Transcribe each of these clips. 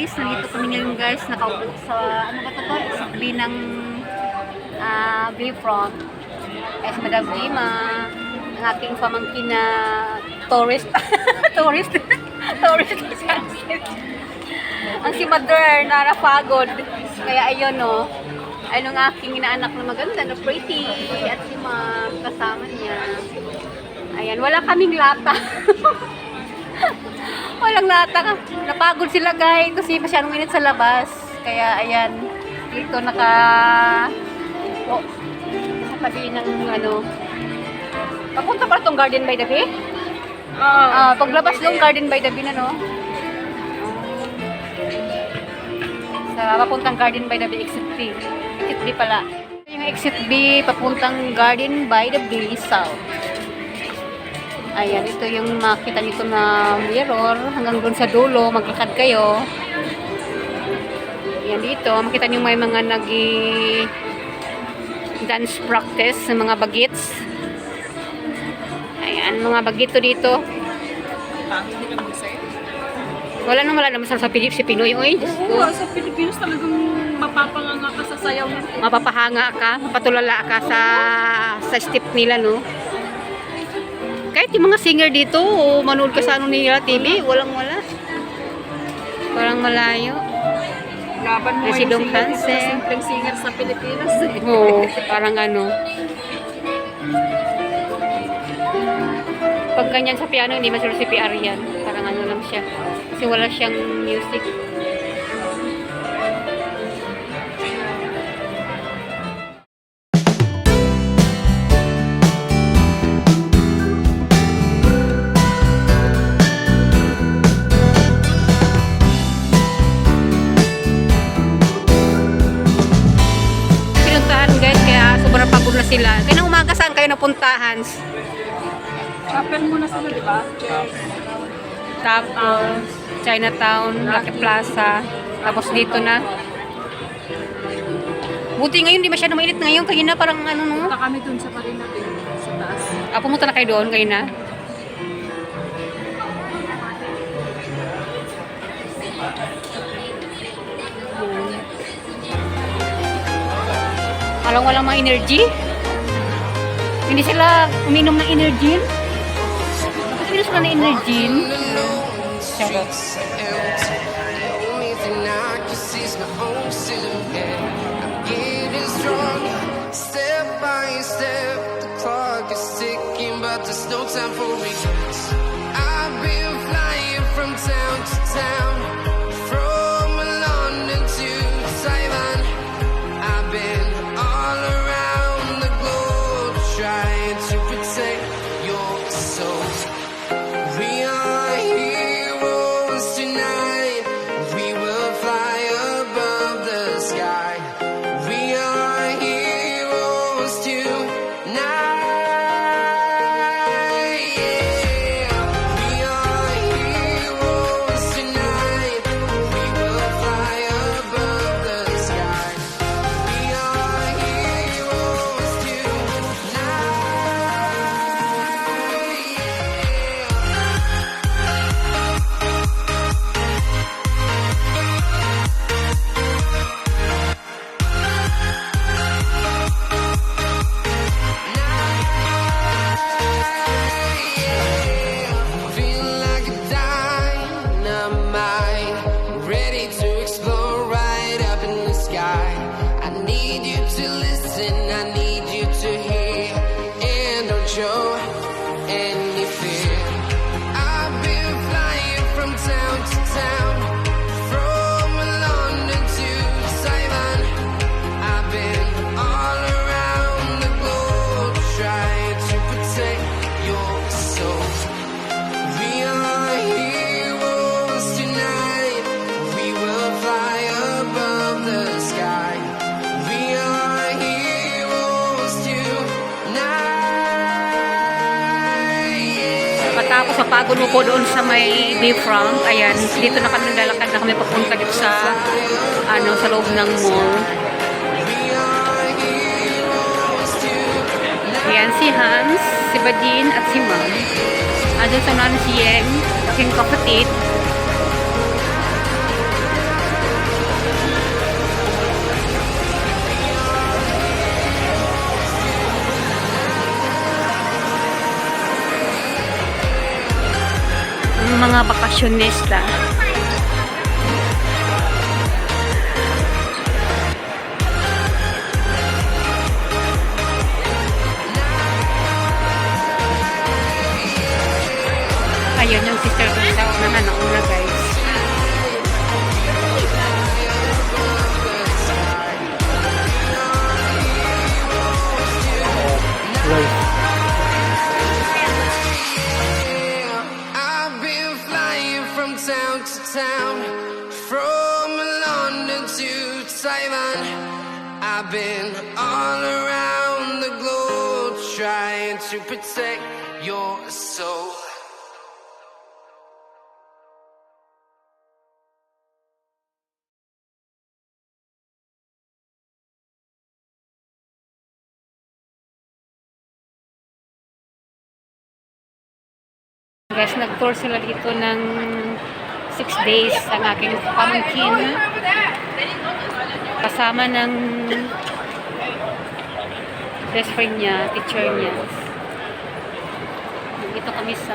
guys, nandito kami ngayon guys, nakaupo sa, ano ba ito? SB ng Bayfront. Si Madam Dima, ang aking pamangkin na tourist. tourist. Ang si Mother, narapagod. Kaya ayun no, ayun ang aking inaanak na maganda, na pretty. At si Ma'am, kasama niya. Ayan, wala kaming lata. Walang lata. Napagod sila guys kasi masyadong init sa labas. Kaya ayan, dito sa tabi ng ano. Papunta pa itong Garden by the Bay? Paglabas ng Garden by the Bay na no. Sa papuntang Garden by the Bay, exit B. Exit B pala. Yung exit B, papuntang Garden by the Bay South. Ayan, ito yung makita nito na mirror. Hanggang dun sa dulo, maglakad kayo. Ayan dito, makita niyo may mga dance practice sa mga bagets. Ayan, mga bagito dito. Wala naman sa Pinoy. Oy, oo, sa Pilipinas talagang mapapahanga ka sa sayaw nito. Mapapahanga ka, mapatulala ka sa step nila, no? Kahit yung mga singer dito, manood ka sa ano nila TV, walang-wala. Parang malayo. Laban mo Si yung Dong simpleng singer sa Pilipinas. Oo, parang ano. Pag ganyan sa piano, hindi masyado si PR yan. Parang ano lang siya. Kasi wala siyang music. Pagod na sila. Kaya nang umaga saan kayo napuntahan? Chapel muna sila, di ba? Tapos, Chinatown, Lucky Plaza. Tapos dito na. Buti ngayon, di masyado mainit ngayon. Kaya na parang ano no? Punta kami dun sa Marina Bay, sa taas. Pumunta na kayo doon, kayo na. Walang mga energy. Hindi sila uminom ng energy. Bakit hindi sila ng energy? Charot. Step by step, the clock is ticking, but there's no time for regrets. I've been flying from town to town, from London to Taiwan. I've been all around the globe trying to protect your soul. We are heroes tonight. We will fly above the sky. We are heroes tonight. Yeah. We are heroes tonight. We will fly above the sky. We are heroes feel like a dynamite, ready to explode right up in the sky. I need you to listen, I need you to hear, and don't show any fear. I've been flying from town to town, from London to Taiwan. I've been all around the globe trying to protect your soul. We are heroes tonight. We will fly above the sky. We are heroes tonight. Yeah. Pagkatapos sa pagod ko doon sa may Bayfront, ayan, dito na kami naglalakad na kami papunta dito sa sa loob ng mall. Ayan si Hans, si Badin at si Ma'am. Andun sa unahan si Yeng, aking kapatid. mga bakasyonista. Ayun yung sister ko sa unahan na una, guys. I've been flying from town to town, from London to Taiwan. I've been all around the globe trying to protect your soul. Guys, nag-tour sila dito ng 6 days ang aking pamangkin. Kasama ng best friend niya, teacher niya. Dito kami sa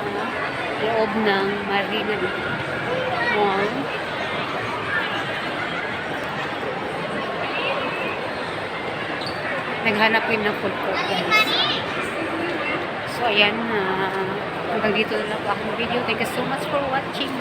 loob ng Marina Mall. Naghanap yun ng food court, guys. So, ayan na. Hanggang dito na lang po akong video. Thank you so much for watching.